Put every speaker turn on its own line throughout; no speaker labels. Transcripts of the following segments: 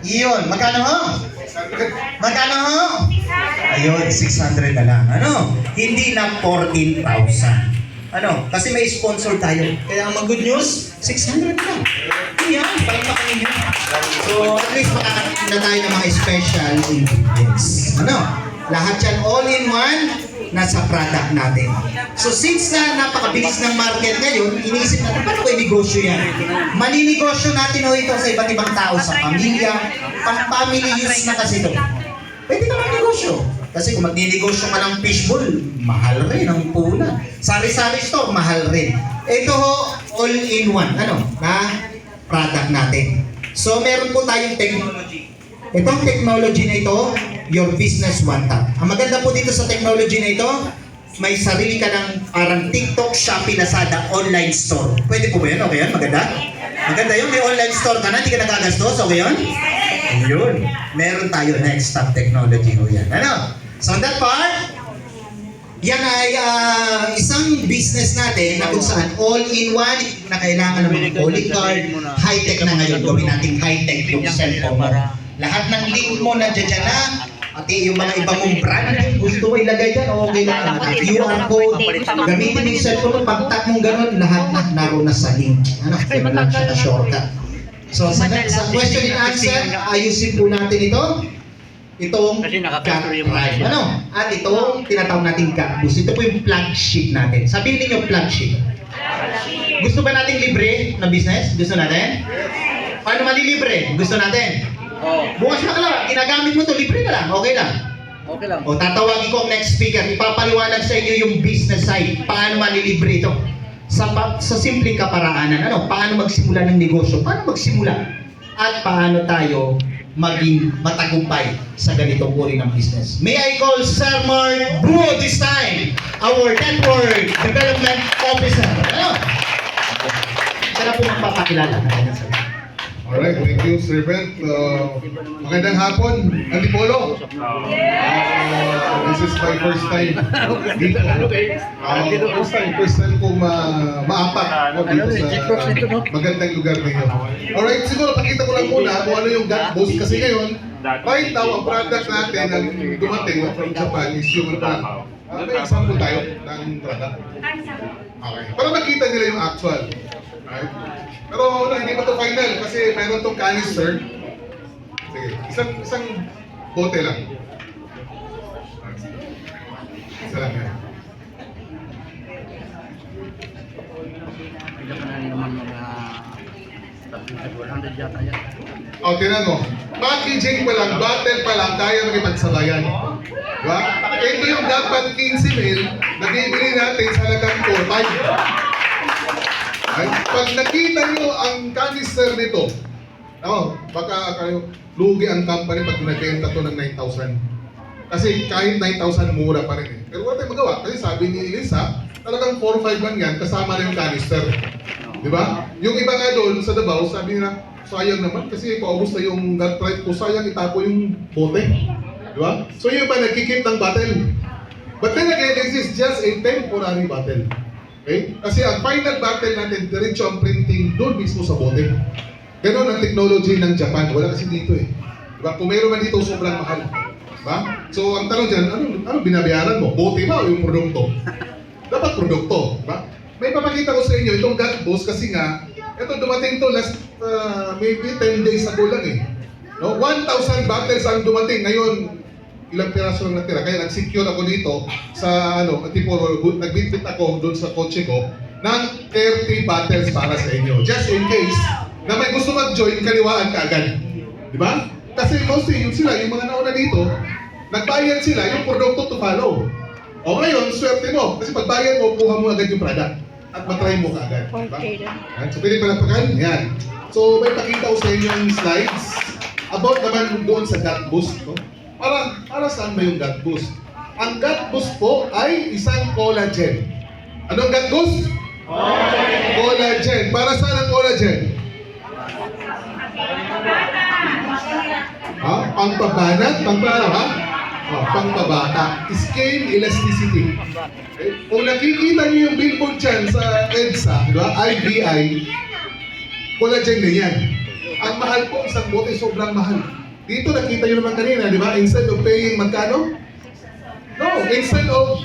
Iyon, magkano ho? Magkano ho? Ayun, 600 na lang. Ano? Hindi na 14,000. Ano? Kasi may sponsor tayo. Kaya ang good news, 600 na. Iyan, palakpakan ninyo. So, at least makakakita na tayo ng mga special ingredients. Ano? Lahat yan all in one, nasa product natin. So since na napakabilis ng market ngayon, iniisip natin, paano ko i-negosyo yan? Maninegosyo natin o ito sa iba't ibang tao, sa pamilya, pang-family use na kasi ito. Pwede ka mag-negosyo. Kasi kung magninegosyo ka ng fishbowl, mahal rin ang puhunan. Sari-sari store, mahal rin. Ito ho, all in one, ano, na product natin. So meron po tayong technology. Itong technology na ito, your business one tap. Ang maganda po dito sa technology na ito, may sarili ka ng parang TikTok, Shopee, Lazada, online store. Pwede po ba yun? Okay yan? Maganda? Maganda yun? May online store ka na, hindi ka nagagastos. Okay yun? Yun. Meron tayo next top technology ho yan. Ano? So on that part, yan ay isang business natin na kung saan all-in-one na kailangan ng mga calling card, high-tech na ngayon. Gawin natin high-tech yung cellphone mo. Lahat ng link mo nandiyan na, at yung mga ibang mong brand, gusto mo ilagay dyan, okay lang. QR code, gamitin yung cellphone mo, pag-tap mong gano'n, lahat na naroon na sa link. Ano? Kaya lang siya na shortcut. So sa question and answer, ayusin po natin ito. Itong gut drive. Ano? At itong tinatawag nating gut boost. Ito po yung flagship natin. Sabihin niyo flagship. Gusto ba nating libre na business? Gusto natin? Paano malilibre? Gusto natin? Bukas na ka lang. Ginagamit mo to, libre na lang. Okay lang.
Okay lang.
O tatawagin ko ang next speaker. Ipapaliwanag sa inyo yung business side. Paano malilibre ito? Sa simpleng kaparaanan. Ano? Paano magsimula ng negosyo? Paano magsimula? At paano tayo maging matagumpay sa ganitong uri ng business. May I call Sir Mark Buo this time, our Network Development Officer. Ano? Siya na po magpapakilala.
Alright, thank you, Sir Ben. Magandang hapon, Antipolo. This is my first time dito. First time kong maapak dito sa magandang lugar ninyo. Alright, siguro pakita ko lang muna kung ano yung gut boost kasi ngayon, right now, ang product natin ang dumating from Japan is yung may example tayo ng product. Okay, para makita nila yung actual. Alright. Pero hindi pa ito final kasi meron itong canister. Sige, isang bote lang. Isa lang yan.
Hindi ka na naman mag-100 yata yan.
O, tinan mo. Packaging pa lang, bottle pa lang, kaya makipagsabayan. Diba? Ito yung dapat 15 ml na bibili natin sa halagang 4.5. Ay, pag nakita nyo ang canister nito, baka kayo lugi ang company pag nabenta to ng 9,000. Kasi kahit 9,000 mura pa rin eh. Pero wala tayong magawa. Kasi sabi ni Elisa, talagang 4-5 lang yan, kasama rin yung canister. Di ba? Yung iba nga doon sa Davao, sabi nila, sayang naman kasi paubos na yung gut drive ko, sayang itapo yung bote. Di ba? So yung iba nagkikip ng bottle. But then again, this is just a temporary bottle. Okay? Kasi ang final battle natin, diretso ang printing doon mismo sa bote. Ganon ang technology ng Japan. Wala kasi dito eh. Diba? Kung meron man dito, sobrang mahal. Diba? So ang tanong dyan, ano binabayaran mo? Bote ba o yung produkto? Dapat produkto. Diba? May papakita ko sa inyo, itong gut boost kasi nga, ito dumating to last maybe 10 days ago lang eh. No? 1,000 bottles ang dumating. Ngayon, ilang piraso lang natira. Kaya nag-secure ako dito sa tipo, nag-bitbit ako doon sa kotse ko ng 30 bottles para sa inyo. Just in case na may gusto mag-join, kaliwaan ka agad. Di ba? Kasi mostly yun sila, yung mga nauna dito, nagbayad sila yung produkto to follow. O ngayon, swerte mo. Kasi pagbayad mo, kuha mo agad yung product. At matry mo ka agad. Diba? So, pwede palapakan? Yan. So, may pakita ko sa inyo yung slides about naman doon sa gut boost. No? Para saan ba yung gut boost? Ang gut boost po ay isang collagen. Anong gut boost? Collagen. Para saan ang collagen? Pangpabanat? Pangpabata. Skin elasticity. Okay? Kung nakikita niyo yung billboard dyan sa EDSA, diba? IBI, collagen na yan. ang mahal po isang bote, sobrang mahal. Dito nakita nyo naman kanina, di ba? Instead of paying magkano? No, instead of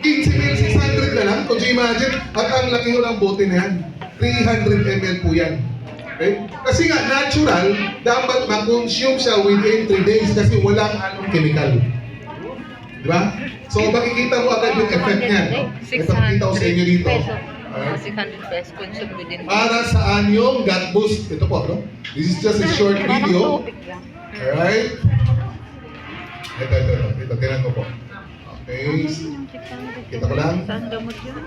15,600 na lang, kung you imagine, at ang laki ho ng bote na yan, 300 ml po yan. Okay? Kasi nga, natural, dapat mag-consume siya within 3 days kasi walang anong chemical. Di ba? So, makikita mo agad yung effect niya. No? Ipakita ko sa inyo dito. Alright.
600 pesos consumed within.
Para saan yung gut boost? Ito po, no? This is just a short video. Alright? Ito, tinan ko po. Okay. Kita ko lang.
Saan gamot yun?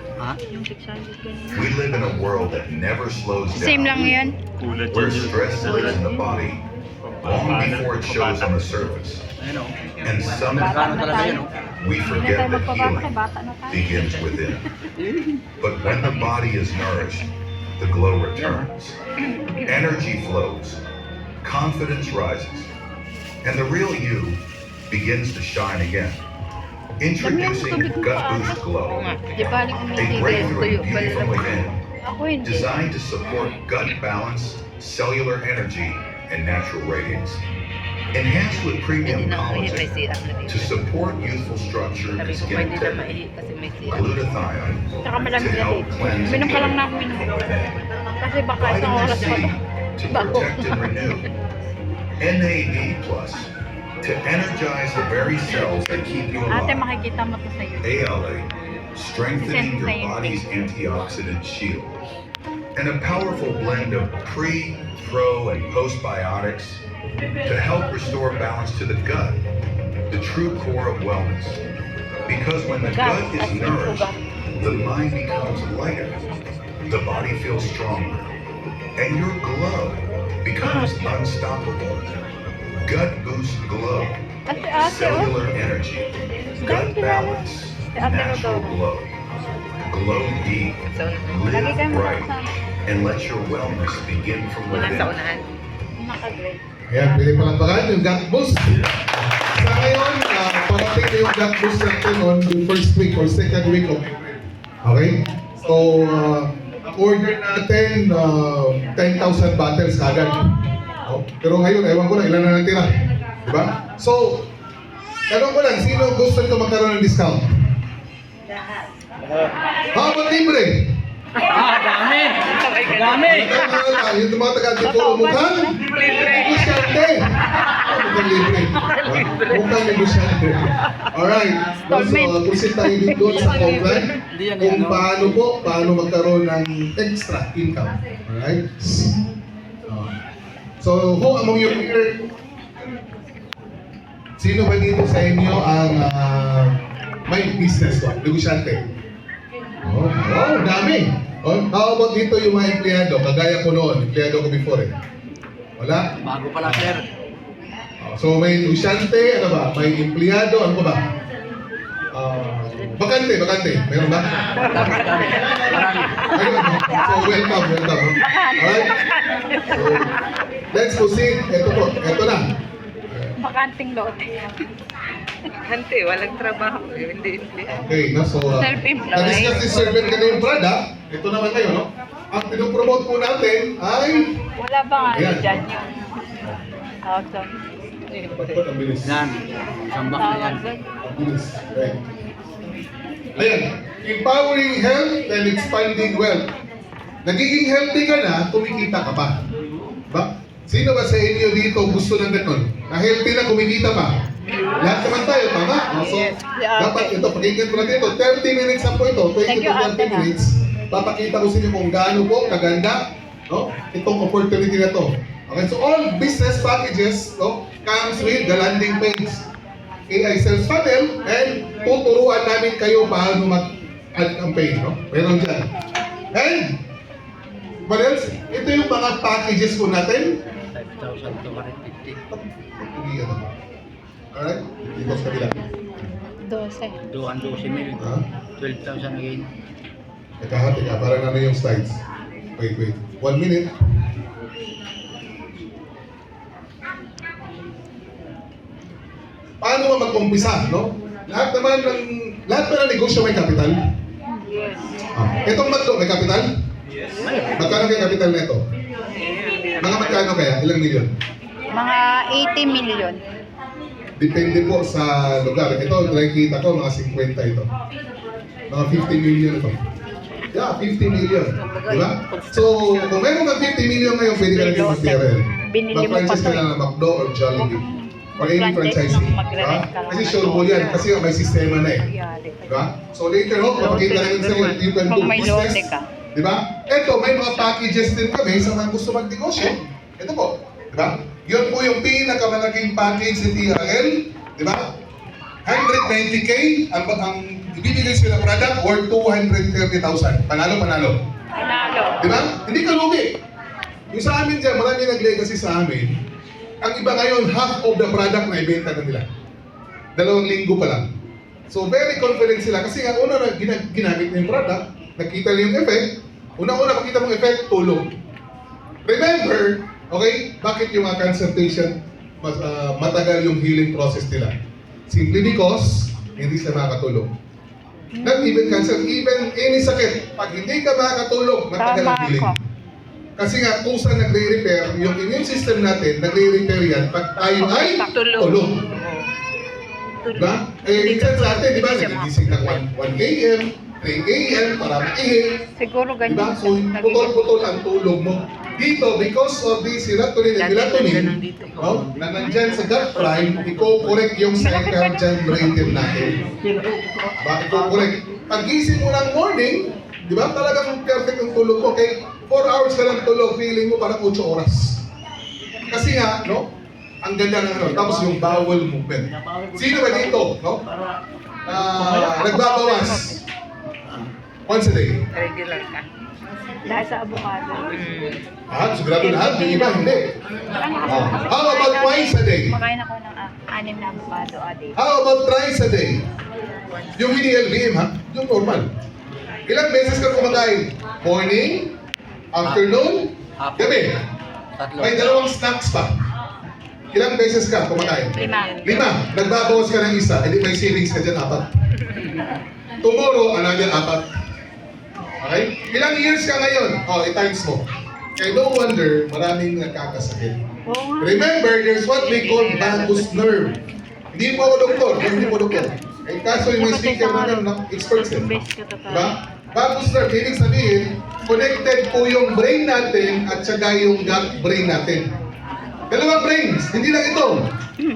Yung 600 ganyan.
We live in a world that never slows down.
Same lang yun.
Where stress lives in the body long before it shows on the surface. And sometimes we forget that healing begins within. But when the body is nourished, the glow returns. Energy flows, confidence rises, and the real you begins to shine again. Introducing Gut Boost Glow,
Di balik mo
a
yung
breakthrough
tuyo.
beauty from within,
Ako hindi.
designed to support gut balance, cellular energy, and natural radiance. Enhanced with premium
Hindi na maihi, may
collagen
sirap na
to
dito.
support youthful structure
Sabi
and
ko
skin
pwede na
integrity.
maihi kasi may sirap.
Glutathione
Tsaka
to
malamig na
help
dito.
cleanse
Minom ka lang
and
na ako minom. Kasi baka isang
vitamin
oras
C
pa to.
to
Bago.
protect and renew. NAD plus to energize the very cells that keep you
Ate,
alive.
makikita mo to sa YouTube.
ALA, strengthening your body's antioxidant shield. And a powerful blend of pre, pro, and postbiotics to help restore balance to the gut, the true core of wellness. Because when the gut is nourished, the mind becomes lighter, the body feels stronger, and your glow becomes unstoppable. Gut Boost Glow,
Ate,
cellular energy, gut balance, natural glow. Glow deep,
So,
live
Lagi kayo
bright,
makasama.
and let your wellness begin from
wala sa
within.
unahan.
Naka-grade.
Ayan, pili palakpakan yung gut boost. Sa ngayon, parating na yung gut boost natin on the first week or second week of April. Okay? So, order natin 10,000 bottles agad. Oh, pero ngayon, ewan ko lang, ilan na natira. Diba? So, tanong ko lang, sino gusto nito magkaroon ng discount? How about libre? Yung mga taga-Antipolo, mukhang negosyante. Mukhang libre. Mukhang negosyante. Alright. So, proceed tayo din doon sa comment kung paano magkaroon ng extra income. Alright? So, who among you here, sino ba dito sa inyo ang may business ko? Negosyante? Oh, wow, dami. Oh, how about dito yung mga empleyado? Kagaya ko noon, empleyado ko before eh. Wala?
Bago pala, sir.
Oh, so may negosyante, ano ba? May empleyado, ano ba? Bakante. Meron ba? Ayun, no? So welcome. Alright? So, let's proceed. Ito na.
Bakanting lote.
Hante, walang trabaho. Hindi.
Okay, no? So,
Self-employed.
na-discuss ni Sir Ben kanina yung product. Ito naman kayo, no? Ang pinopromote po natin ay...
Wala bang ano
Ayan.
dyan yung tawag doon?
Ba't ang bilis?
Yan. Sambak na yan.
Tawag doon?
Ang bilis. Right. Ayan. Empowering health and expanding wealth. Nagiging healthy ka na, kumikita ka pa. Ba? Sino ba sa inyo dito gusto ng ganun? Na healthy na, kumikita pa? Lahat naman tayo, tama? So, dapat ito, pakinggan ko natin ito. 30 minutes na po ito. 20 to 30 minutes. Papakita ko sa inyo kung gaano po kaganda, no? Itong opportunity na to. Okay, so all business packages, no, comes with the landing page. AI sales funnel, and tuturuan namin kayo paano mag-add campaign, no? Meron dyan. And, what else? Ito yung mga packages po natin.
5,250.
Hindi yan. Alright? Dito sa kabila.
12.
212 mil.
Ha?
12,000 again.
Teka, para na yung slides. Wait. 1 minute. Paano ba mag-umpisa, no? Lahat ba ng negosyo may kapital?
Yes.
Itong magdo, may kapital?
Yes.
Magkano kay kapital na ito? Mga magkano kaya? Ilang milyon?
Mga 80 million.
Depende po sa lugar. Ito, nakikita ko, mga 50 ito. Mga 50 million ito. Yeah, 50 million. Diba? So, kung meron kang 50 million ngayon, pwede ka na yung mag-TRL.
Binili mo pa
Mag-franchise ka
to.
na ng McDo or Jollibee. Or any
Franchise
franchising.
ng magre-rent
Diba?
ka lang
Kasi
ng
sure po yan. Kasi may sistema na eh.
Yari.
Diba? So later on, papakita namin sa iyo, you can do
Kung may lote
business.
ka.
Diba? Ito, may mga packages din kami sa mga gusto magnegosyo. Ito po. Diba? Yun po yung pinakamalaking package sa TRL. Diba? 190K ang ibibigay sila product worth 230,000. Panalo.
Panalo.
Diba? Hindi ka lugi. Yung sa amin dyan, marami nag-legacy sa amin. Ang iba ngayon, half of the product na ibenta na nila. 2 linggo pa lang. So very confident sila kasi nga una na ginamit na yung product, nakita nila yung effect. Una-una makita mong effect, tulong. Remember, okay, bakit yung mga cancer patient matagal yung healing process nila? Simply because hindi sila makakatulong. Not even cancer, even any sakit. Pag hindi ka makakatulong, matagal ang
Tama
healing.
ako.
Kasi nga, kung saan nagre-repair, yung immune system natin, nagre-repair yan pag tayo ay tulog. Diba? Minsan sa atin, di ba, nagigising ng 1 a.m., 3 a.m., para makihin.
Siguro ganyan.
Diba? So, putol-putol ang tulog mo. Dito, because of the serotonin and melatonin, na nandyan sa gut prime, i-correct yung circadian rhythm natin. Diba? I-correct. Pag gising mo ng morning, di ba, talagang perfect ang tulog mo. Okay, 4 hours ka lang tulog, feeling mo parang 8 oras. Kasi nga, no? Ang ganda ng ano, tapos yung bowel movement. Sino ba dito, no? Nagbabawas. Once a day.
Regular ka.
Dahil sa avocado.
Sigurado lahat, yung iba hindi. How about twice a day?
Makain ako ng 6 na avocado a day.
How about thrice a day? Yung hindi LBM ha, yung normal. Ilang beses ka kumakain? Morning, afternoon, gabi.
Tatlo.
May 2 snacks pa. Ilang beses ka kumakain?
5.
5. Nagbabawas ka ng isa, edi may savings ka dyan 4. Tomorrow, another 4. Okay? Ilang years ka ngayon? Oh, i-times mo. Kaya no wonder, maraming nagkakasakit.
Oo nga.
Remember, there's what we call vagus nerve. Hindi po ako doktor, hindi po doktor. Eh, kaso yung may speaker na experts eh.
Best ka to
Diba? Vagus nerve, ibig sabihin, connected po yung brain natin at saka yung gut brain natin. Dalawang brains, hindi lang ito.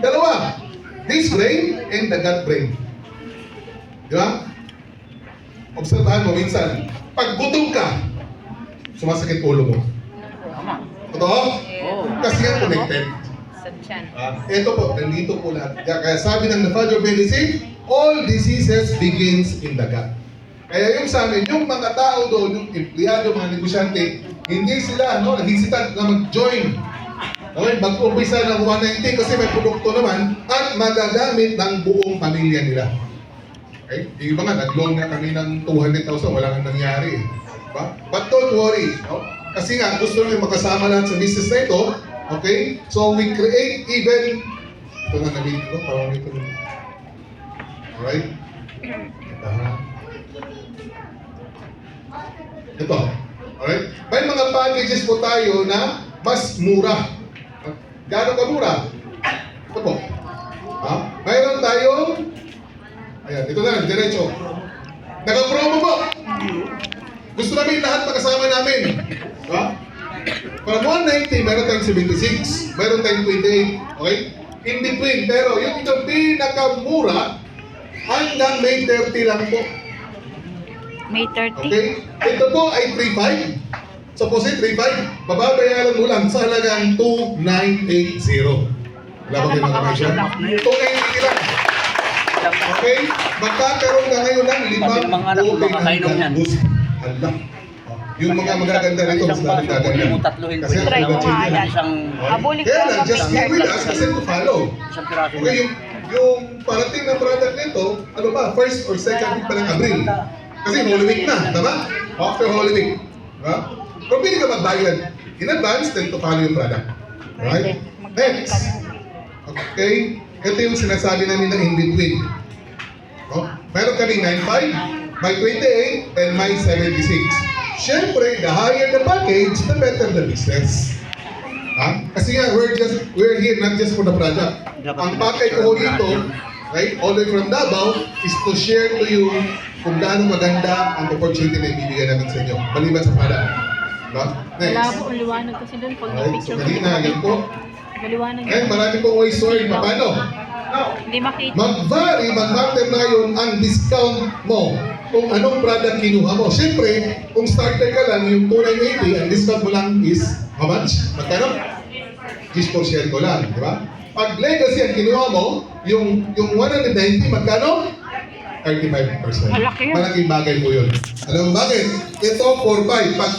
Dalawa. This brain and the gut brain. Diba? Obserbahan mo minsan, pag gutom ka, sumasakit ulo mo. Totoo?
Oo.
Kasi nga connected.
Sa tiyan.
Ito po, nandito po lahat. Kaya sabi ng Father Medicine, all diseases begins in the gut. Kaya yung sa amin, yung mga tao doon, yung empleyado, mga negosyante, hindi sila nag-hesitant na mag-join. Okay, mag-umpisa ng 190 kasi may produkto naman at magagamit ng buong pamilya nila. Okay? Yung iba nga, nag-loan nga kami ng 200,000, wala nang nangyari. Diba? But don't worry. No? Kasi nga, gusto nyo makasama lahat sa business na ito. Okay? So we create even... Ito na nabili ko, parang ito. Alright? Ito. Alright? May mga packages po tayo na mas mura. Gaano ka mura? Ito po. Mayroon tayong... Ayan, ito na, diretso. Naka-promo po. Gusto namin lahat makasama namin. From 190, meron tayong 76. Meron tayong 28. Okay? In between. Pero yung itong pinakamura, hanggang May 30 lang po.
May 30.
Okay? Ito po ay 3.5. Suppose 3.5. Bababayaran mo lang sa halagang 2,980. Wala ba kayo mga commission? 2,980 lang. Okay? Magkakaroon ka ngayon ng 5
mga anak ko, baka kainom yan.
Allah. Yung mga magaganda rito, mas
Isang baso,
magaganda.
pwede mo tatluhin.
Kasi
Try mo
ang
nga
yan.
yan.
Isang
Habulin
Kaya
ka
lang, just be with us kasi to follow.
piraso.
Okay, yung parating na product nito, ano ba, first or second week pa ng Abril. Kasi Holy Week na, tama? After Holy Week. Diba? Pero pwede ka magbayad in advance then to follow yung product. Right? Next. Okay, ito yung sinasabi namin na in between. Meron kaming 9.5, may 28, and may 76. Siyempre, the higher the package, the better the business. Ha? Kasi nga, we're here not just for the product. Ang pakay ko dito, right, all the way from Davao, is to share to you kung gaano maganda ang opportunity na ibibigay namin sa inyo. Maliban sa product. Diba? Next.
Malabo ang liwanag kasi doon pag may
Alright, so
picture.
kanina, yan po.
Maliwanag
Ngayon, marami pong ways word. Paano?
Hindi makita.
Mag-vary, mag-matter na yun ang discount mo kung anong product kinuha mo. Siyempre, kung starter ka lang, yung tunay na 80, ang discount mo lang is how much? Magkano? 10% ko lang, di ba? Pag legacy ang kinuha mo, yung 190, magkano? 35%.
Malaki yun.
Malaking bagay po yun. Alam mo bakit? Ito, 4-5. Pag